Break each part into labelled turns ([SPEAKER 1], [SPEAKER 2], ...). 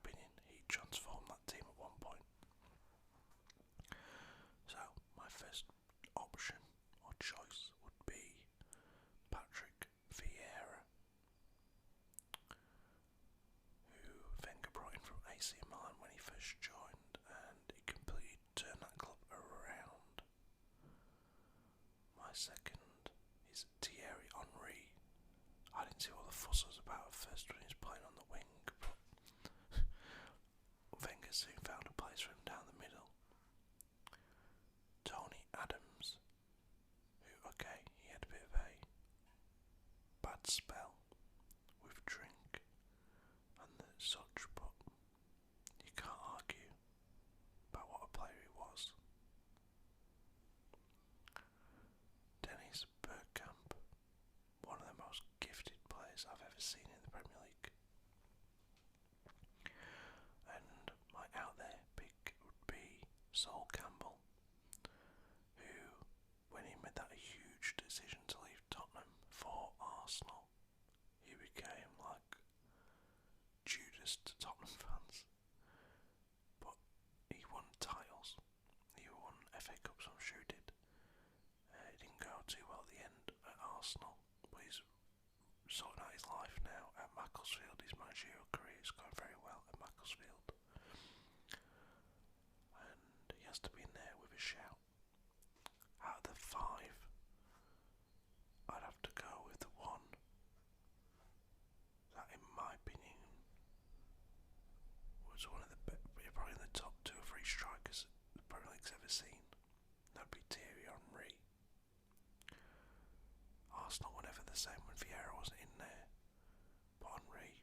[SPEAKER 1] opinion, he transformed that team at one point. So, my first option or choice would be Patrick Vieira, who Wenger brought in from AC Milan when he first joined, and he completely turned that club around. My second is Thierry Henry. I didn't see what the fuss was about at first when he was playing on the wing, but Wenger soon found a place for him down the middle. Tony Adams, who, okay, he had a bit of a bad spell with drink and such, but you can't argue about what a player he was. Dennis Bergkamp, one of the most gifted players I've ever seen in the Premier League. And my out there pick would be Sol Campbell, who, when he made that huge decision to leave Tottenham for Arsenal, he became like Judas to Tottenham fans. But he won titles. He won FA Cups, I'm sure he did. It didn't go too well at the end at Arsenal, but he's sorting out his life now at Macclesfield. His managerial career is going very well at Macclesfield, and he has to be in there with a shout. Out of the five, I'd have to go with the one that, in my opinion, was one of the probably in the top 2 or 3 strikers the Premier League's ever seen. That'd be Thierry Henry. Arsenal were never the same when Vieira wasn't in there, but Henry,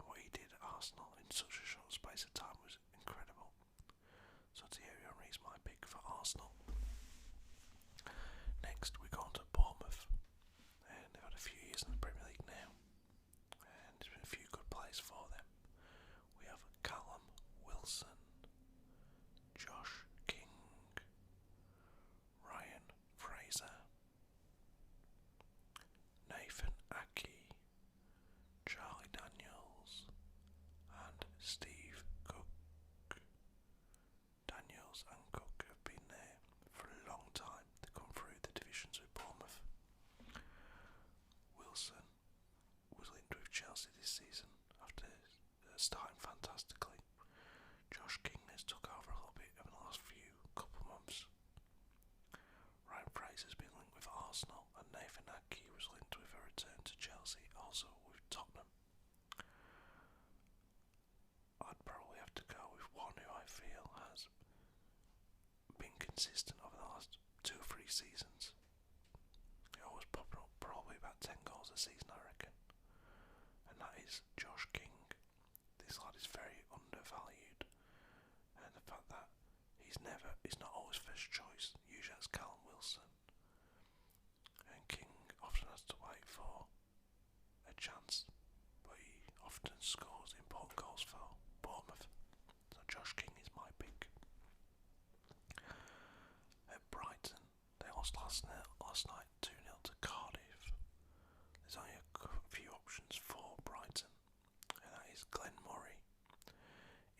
[SPEAKER 1] what he did at Arsenal in such a short space of time was incredible. So Thierry Henry is my pick for Arsenal. Next we go on to Bournemouth, and they've had a few years in the Premier League now, and there's been a few good plays for them. We have Callum Wilson, Josh King, Ryan Fraser, Nathan Aki, Charlie Daniels, and Steve Cook. Daniels and Cook have been there for a long time to come through the divisions with Bournemouth. Wilson was linked with Chelsea this season after starting fantastically. Josh King has took over a little bit over the last couple months. Ryan Fraser's been linked with Arsenal, and Nathan Aki was linked with a return to Chelsea, also with Tottenham. I'd probably have to go with one who I feel has been consistent over the last 2 or 3 seasons. He always popping up probably about 10 goals a season, I reckon, and that is Josh King. This lad is very undervalued, and the fact that he's not always first choice. Usually it's Callum Wilson, and King often has to wait for a chance, but he often scores important goals for Bournemouth. So Josh King is my pick. At Brighton, they lost last night 2-0 to Cardiff. There's only a few options for Brighton, and that is Glenn Murray,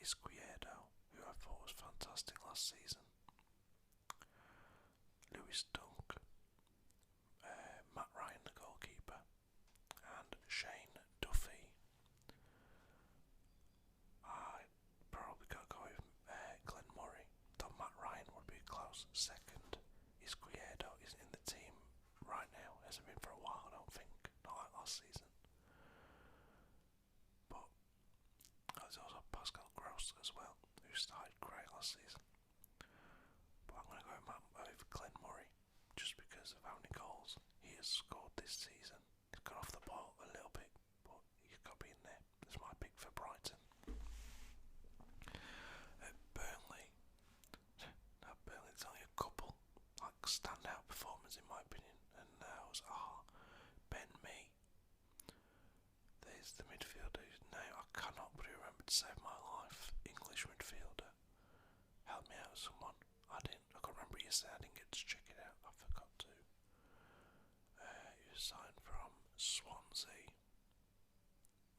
[SPEAKER 1] Izquierdo, who I thought was fantastic last season, Lewis Dunk, Matt Ryan the goalkeeper, and Shane Duffy. I'd probably go with Glenn Murray, though Matt Ryan would be a close second. Izquierdo isn't in the team right now, hasn't been for a while, I don't think, not like last season. But there's also Pascal Gross as well, who started great last season. But I'm going to go with Glenn Murray, just because of how many goals he has scored this season. He's gone off the ball a little bit, but he's got to be in there. That's my pick for Brighton. At Burnley, there's only a couple like standout performers in my opinion, and those are Ben Mee. There's the midfielder whose name I cannot but remember to save my life. English midfielder. Help me out with someone. I couldn't remember it yesterday. I didn't get to check it out. I forgot to. He was signed from Swansea.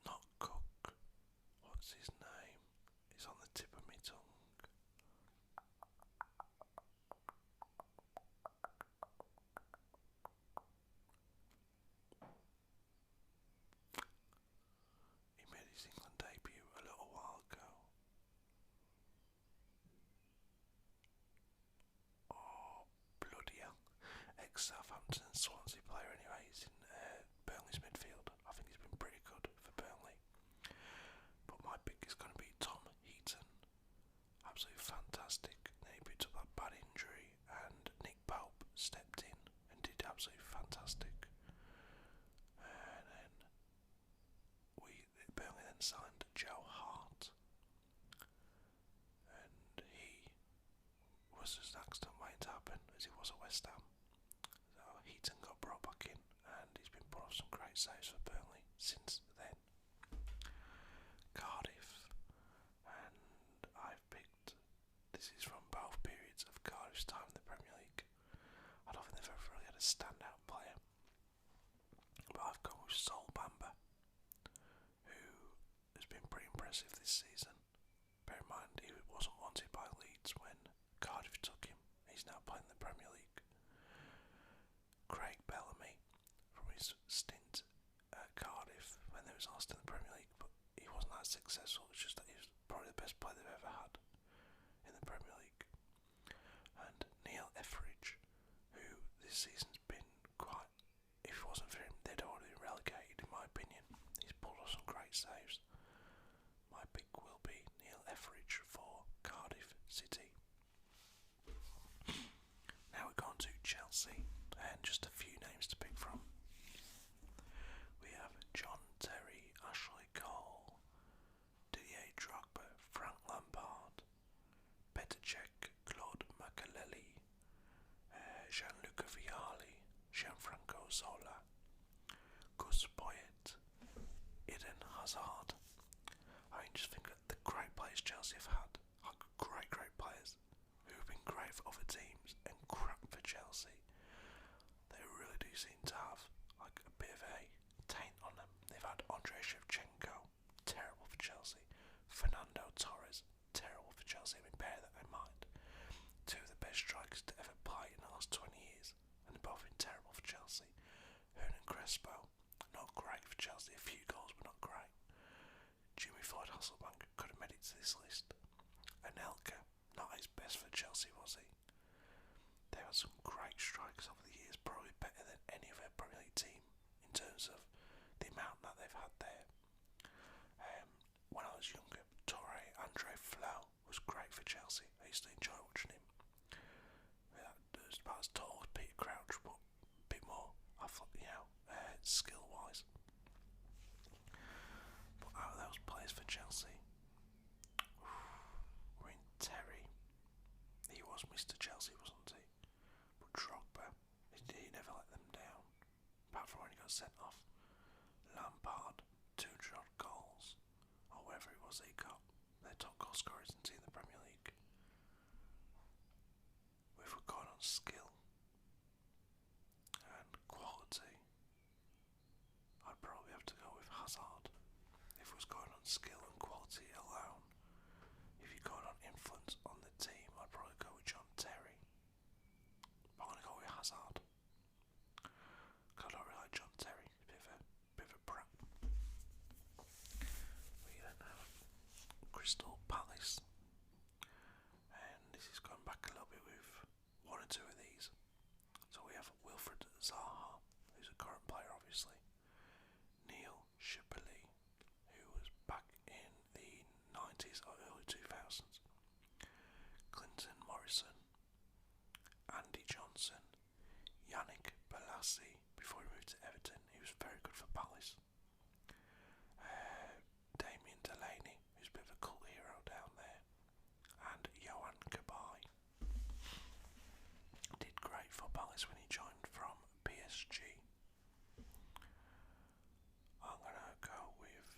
[SPEAKER 1] Not Cook. What's his name? saves for Burnley since then. Cardiff, and I've picked, this is from both periods of Cardiff's time in the Premier League. I don't think they've ever really had a standout player, but I've gone with Sol Bamba, who has been pretty impressive this season. Bear in mind, he wasn't wanted by Leeds when Cardiff took him. He's now playing in the Premier League. Craig Bellamy, from his stint at Cardiff when they was last in the Premier League, but he wasn't that successful. It's just that he was probably the best player they've ever had in the Premier League. And Neil Etheridge, who this season's been quite, if it wasn't for him, they'd already been relegated in my opinion. He's pulled off some great saves. My pick will be Neil Etheridge for Cardiff City. Now we're going to Chelsea, and just a few names to pick from. We have John Terry, Ashley Cole, Didier Drogba, Frank Lampard, Petr Cech, Claude Makelele, Gianluca Vialli, Gianfranco Zola, Gus Poyet, Eden Hazard. I mean, just think of the great players Chelsea have had. Like great players who have been great for other teams and crap for Chelsea. They really do seem to have like a bit of a taint on them. They've had Andrei Shevchenko, terrible for Chelsea. Fernando Torres, terrible for Chelsea. I mean, bear that in mind. Two of the best strikers to ever play in the last 20 years, and they've both been terrible for Chelsea. Hernan Crespo, not great for Chelsea. A few goals, but not great. Jimmy Floyd Hasselbank could have made it to this list. Anelka, not his best for Chelsea, was he? They've had some great strikers over the years, probably better than any other Premier League team in terms of the amount that they've had there. When I was younger, Andre Flau was great for Chelsea. I used to enjoy watching him. He was about as tall as Peter Crouch, but a bit more, skill-wise. But out of those players for Chelsea, I mean, Terry, he was Mr. Chelsea, wasn't he? But Drogba, he never let them down, apart from when he got sent off. Lampard, 200 odd goals, or whatever it was he got. Their top goal scorers in the Premier League. If we're going on skill and quality, I'd probably have to go with Hazard. If it was going on skill and quality alone, if you're going on influence on the team, I'd probably go with John Terry. But I'm going to go with Hazard. I don't really like John Terry. He's a bit of a brat. We then have Crystal Palace. And this is going back a little bit with one or two of these. So we have Wilfred Zaha, who's a current player obviously. Neil Shipperley, who was back in the 90s or early 2000s. Clinton Morrison, Andy Johnson, Yannick Bolasie, before he moved to Everton, he was very good for Palace. Damien Delaney, who's a bit of a cult hero down there, and Johan Cabaye. Did great for Palace when he joined from PSG. I'm gonna go with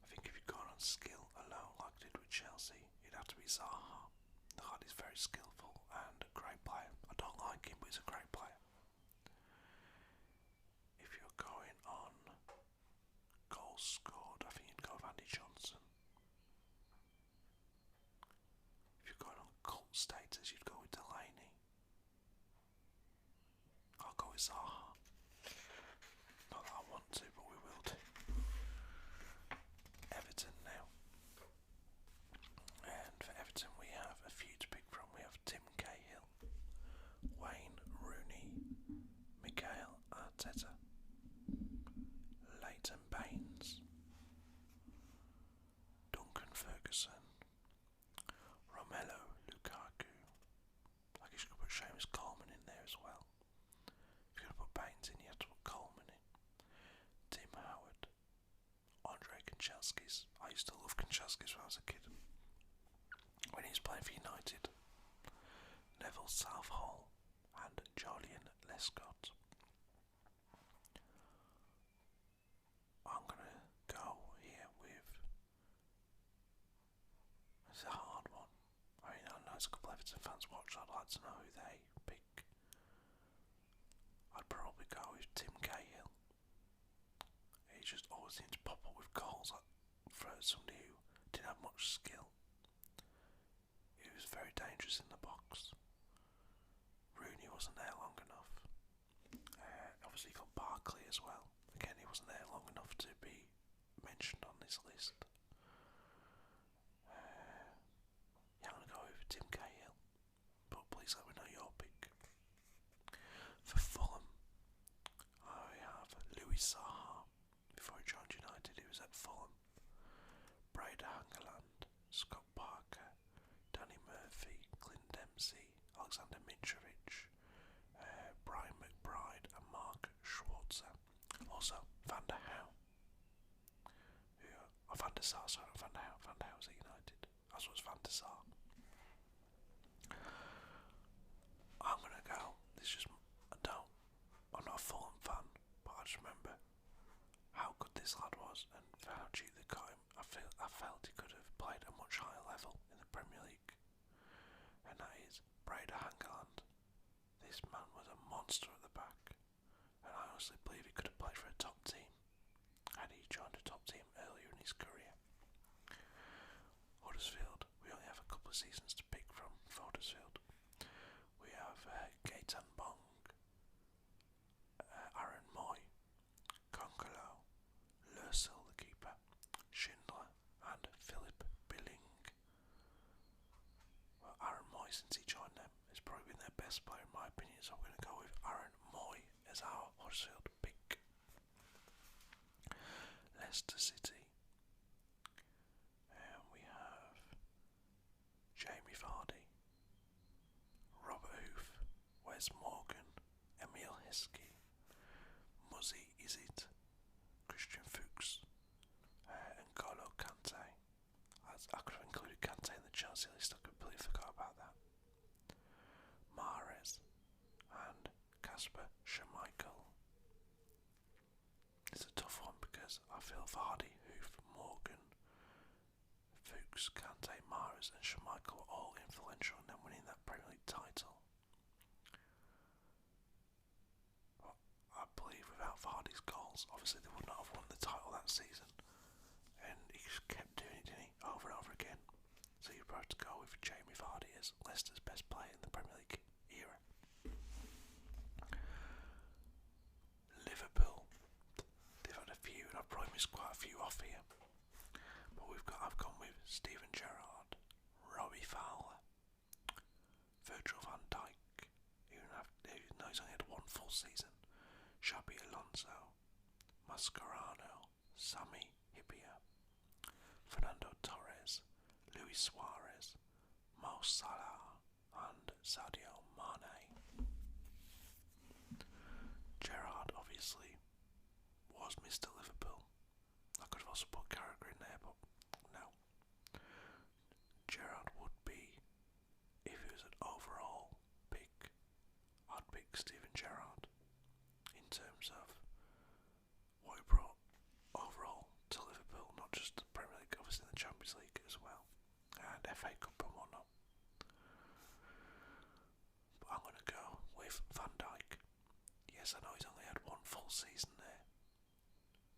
[SPEAKER 1] I think if you've gone on skill alone like I did with Chelsea, it'd have to be Zaha. The lad is very skillful and a great player. I don't like him, but he's a great player. If you're going on goals scored, I think you'd go with Andy Johnson. If you're going on cult status, you'd go with Delaney. I'll go with Zaha. Not that I want to, but we will do. Everton now. And for Everton we have a few to pick from. We have Tim Cahill, Wayne Rooney, Mikael Arteta, Leighton Baines, Duncan Ferguson, Romelu Lukaku. Like you should put Seamus Coleman in there as well. If you're going to put Baines in, you have to put Coleman in. Tim Howard, Andre Kanchelskis. I used to love Kanchelskis when I was a kid. When he was playing for United, Southall, and Julian Lescott. I'm gonna go here with. It's a hard one. I mean, I know it's a couple of Everton fans watch. I'd like to know who they pick. I'd probably go with Tim Cahill. He just always seemed to pop up with goals for somebody who didn't have much skill. He was very dangerous in the box. Rooney wasn't there long enough. Obviously got Barkley as well. Again, he wasn't there long enough to be mentioned on this list. Yeah, I'm going to go with Tim Cahill. But please let me know your pick. For Fulham, I have Louis Saha. Before he joined United, he was at Fulham. Breda Hangeland, Scott Parker, Danny Murphy, Clint Dempsey, Alexander Mitrovic, Brian McBride and Mark Schwarzer. Also, Van der Hau. Van der Sar, sorry, not Van der Hau. Van der Hau was at United, as was Van der Sar. I'm gonna go. I'm not a Fulham fan, but I just remember how good this lad was and how cheap they got him. I felt he could have played at a much higher level in the Premier League, and that is Breda Hangeland. This man was a monster at the back, and I honestly believe he could have played for a top team had he joined a top team earlier in his career. Huddersfield, we only have a couple of seasons to pick from for Huddersfield. We have Gaetan Bong, Aaron Moy, Concolo, Lursil the keeper, Schindler and Philip Billing. Well, Aaron Moy, since he joined them, has probably been their best player in my opinion, so I'm going to go with Aaron Moy as our Huddersfield pick. Leicester City. And we have Jamie Vardy, Robert Hoof, Wes Morgan, Emile Heskey, Muzzy Izzet, Christian Fuchs, and N'Golo Kante. I could have included Kante in the Chelsea list, I completely forgot about that. Mahrez and Kasper Schmeichel. It's a tough one because I feel Vardy, Hoof, Morgan, Fuchs, Kante, Mahrez and Schmeichel were all influential in them winning that Premier League title. But I believe without Vardy's goals, obviously they would not have won the title that season. And he just kept doing it, didn't he? Over and over again. So you'd probably have to go with Jamie Vardy as Leicester's best player in the Premier League era. Liverpool. They've had a few, and I've probably missed quite a few off here. But I've gone with Steven Gerrard, Robbie Fowler, Virgil van Dijk, even though he's only had one full season, Xabi Alonso, Mascherano, Sami Hyypiä, Fernando Torres, Luis Suarez, Mo Salah and Sadio Mane. Gerrard obviously was Mr. Liverpool. I could have also put Carragher in there, but no. Gerrard would be, if he was an overall pick, I'd pick Steven Gerrard in terms of what he brought overall to Liverpool, not just the Premier League, obviously the Champions League as well, and FA Cup and whatnot. But I'm going to go with Van Dijk. Yes, I know he's only had one full season there,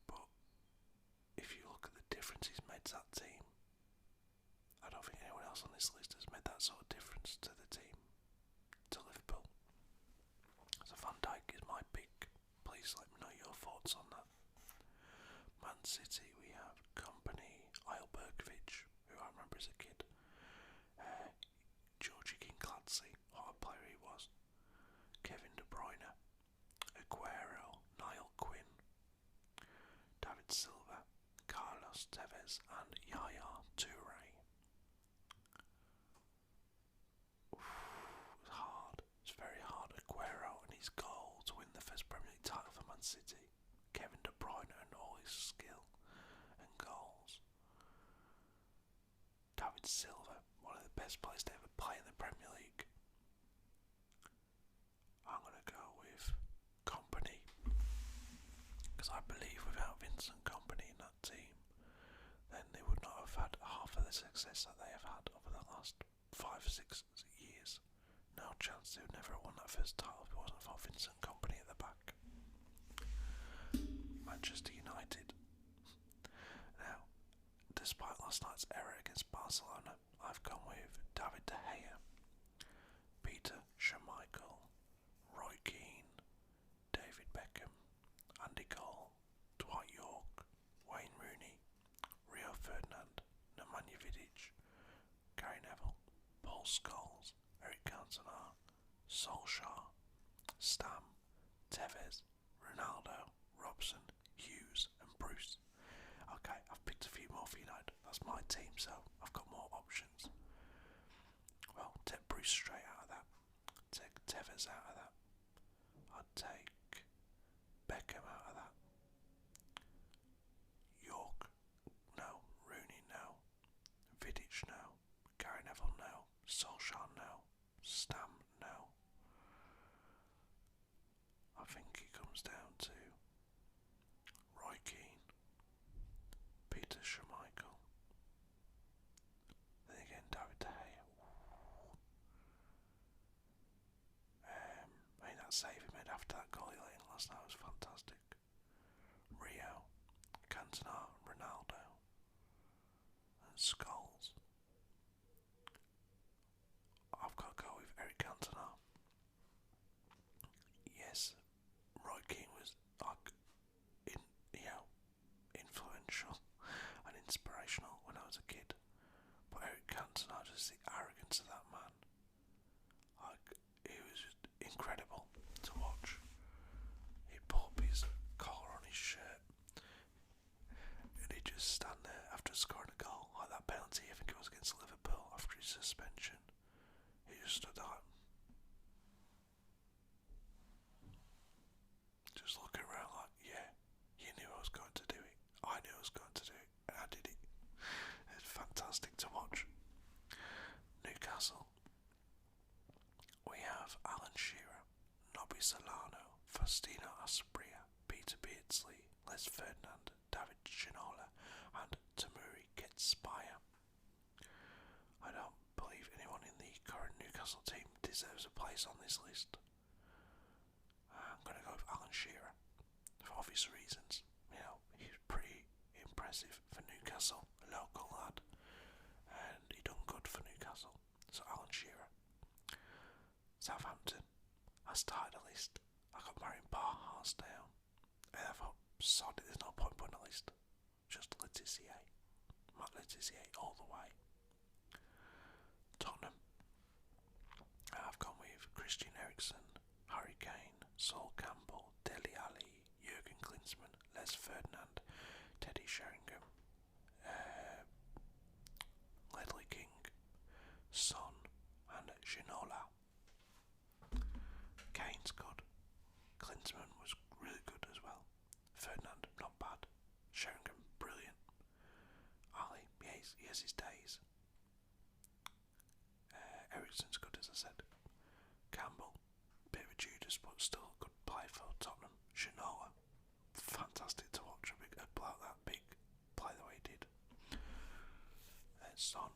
[SPEAKER 1] but if you look at the difference he's made to that team, I don't think anyone else on this list has made that sort of difference to the team, to Liverpool. So Van Dijk is my pick. Please let me know your thoughts on that. Man City, we have Kompany, Berkovic, who I remember as a kid, Georgie Kinkladze, what a player he was, Kevin De Bruyne, Aguero, Niall Quinn, David Silva, Carlos Tevez and Yaya Toure. It's hard. It's very hard. Aguero and his goal to win the first Premier League title for Man City. Kevin De Bruyne and all his skill and goals. David Silva, one of the best players to ever play in the Premier League. the success that they have had over the last 5 or 6 years. No chance they would never have won that first title if it wasn't for Vincent Kompany at the back. Manchester United. Now, despite last night's error against Barcelona, I've gone with David De Gea, Peter Schmeichel, Roy Keane, David Beckham, Andy Cole, Dwight York, Wayne Rooney, Rio Ferdinand, Nemanja Vidic, Gary Neville, Paul Scholes, Eric Cantona, Solskjaer, Stam, Tevez, Ronaldo, Robson, Hughes and Bruce. Okay, I've picked a few more for United. That's my team, so I've got more options. Well, take Bruce straight out of that. Take Tevez out of that. I'd take Beckham out of that. York, no. Rooney, no. Vidic, no. Gary Neville, no. Solskjaer, no. Stam, no. I think it comes down to Roy Keane, Peter Schmeichel, then again David De Gea. I mean, that save he made after that goal he let in last night was fantastic. Rio, Cantona, Ronaldo, and Scholes. I've got to go with Eric Cantona. Yes, Roy Keane was like influential and inspirational when I was a kid, but Eric Cantona, just the arrogance of that man, like, it was just incredible to watch. He'd pull up his collar on his shirt and he'd just stand there after scoring a goal, like that penalty, I think it was against Liverpool after his suspension. He just stood there just looking around like, yeah, you knew I was going to do it. I knew I was going to do it, and I did it. It's fantastic to watch. Newcastle. We have Alan Shearer, Nobby Solano, Faustino Asprilla, Peter Beardsley, Les Ferdinand, David Ginola, and Tamuri Getspire. I don't believe anyone in the current Newcastle team deserves a place on this list. I'm going to go with Alan Shearer for obvious reasons. You know, he's pretty impressive for Newcastle, a local lad, and he done good for Newcastle. So Alan Shearer. Southampton. I started a list. I got Marion Barhars down, and I thought, sod it, there's no point putting a list. Just Letizier. Matt Letizier all the way. Tottenham. I've gone with Christian Eriksen, Harry Kane, Sol Campbell, Dele Alli, Jurgen Klinsmann, Les Ferdinand, Teddy Sheringham, Ledley King, Son, and Ginola. Kane's good. Klinsmann was really good as well. Ferdinand, not bad. Sheringham, brilliant. Ali, yes, he has his days. Eriksen's good, as I said. Campbell, bit of a Judas, but still a good play for Tottenham. Ginola, fantastic to watch. A bloke that big play the way he did. Son,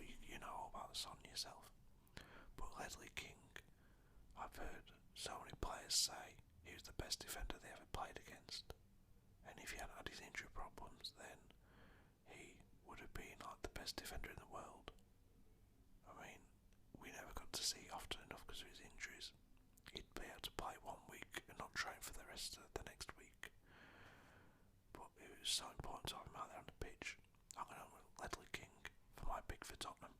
[SPEAKER 1] you know all about the Son yourself. But Ledley King, I've heard so many players say he was the best defender they ever played against. And if he hadn't had his injury problems, then he would have been like the best defender in the world. I mean, we never got to see often enough because of his injuries. He'd be able to play 1 week and not train for the rest of the next week. But it was so important to have him out there on the pitch. I'm going to go with Ledley King for my pick for Tottenham.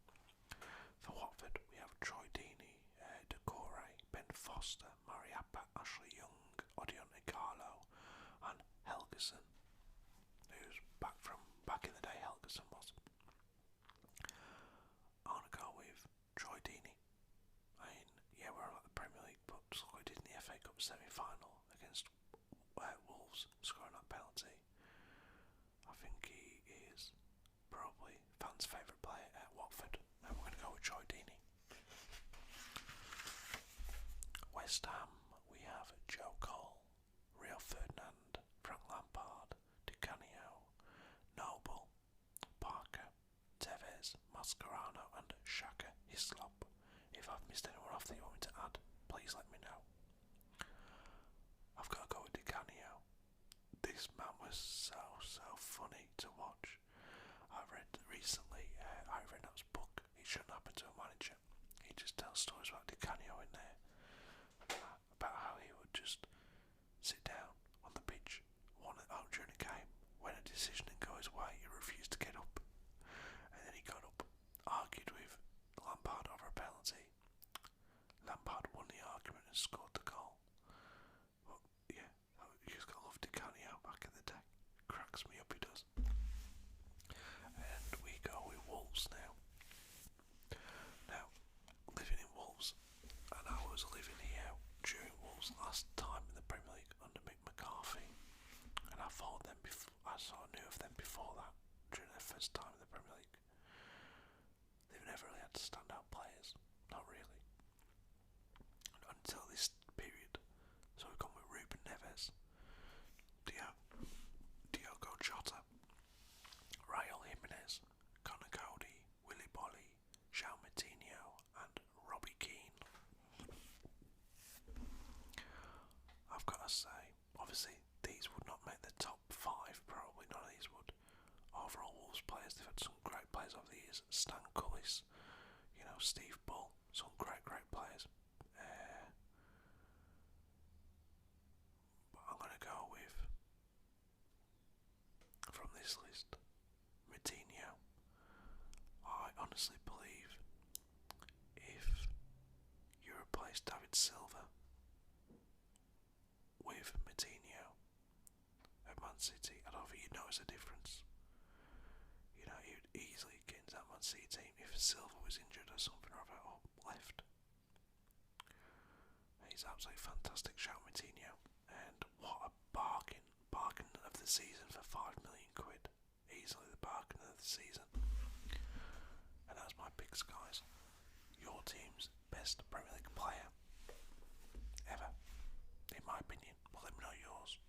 [SPEAKER 1] For Watford, we have Troy Deeney, Decore, Ben Foster, Mariappa, Ashley Young, Odion Igalo, and Helgeson, who's back in the day. Helgeson was. I'm going to go with Troy Deeney. I mean, yeah, we're at the Premier League, but just like we did in the FA Cup semi-final against Wolves, scoring that penalty. I think he is probably fans' favourite player at Watford, and we're going to go with Troy Deeney. West Ham, we have Joe Cole, Rio Ferdinand, Frank Lampard, Di Canio, Noble, Parker, Tevez, Mascherano and Shaka Hislop. If I've missed anyone off that you want me to add, please let me know. I've got to go with Di Canio. This man was so funny to watch. I read recently Ira Redknapp's book, It Shouldn't Happen to a Manager. He just tells stories about Di Canio in there, about how he would just sit down on the pitch during a game. When a decision didn't go his way, he refused to get up. And then he got up, argued with Lampard over a penalty. Lampard won the argument and scored the goal. But yeah, you just got to love Di Canio back in the day. Cracks me up, he does. And we go with Wolves now. Now, living in Wolves, and I was living here during Wolves' last time in the Premier League under Mick McCarthy, and I followed them I sort of knew of them before that, during their first time in the Premier League. They've never really had standout players, not really, until this period. So we've gone with Ruben Neves, Diogo Jota, Raul Jimenez, Conor Cody, Willy Bolly, João Moutinho and Robbie Keane. I've got to say, obviously these would not make the top 5, probably none of these would. Overall Wolves players, they've had some great players over the years. Stan Cullis, Steve Bull, some great players. But I'm going to go with, from this list, Moutinho. I honestly believe if you replace David Silva with Moutinho at Man City, I don't think you'd notice a difference. He would easily get into that Man City team if Silva was injured or something or left. He's absolutely fantastic, João Moutinho, and what a bargain of the season for £5 million. Easily the bargain of the season. And that's my picks, guys. Your team's best Premier League player ever, in my opinion. Well, let me know yours.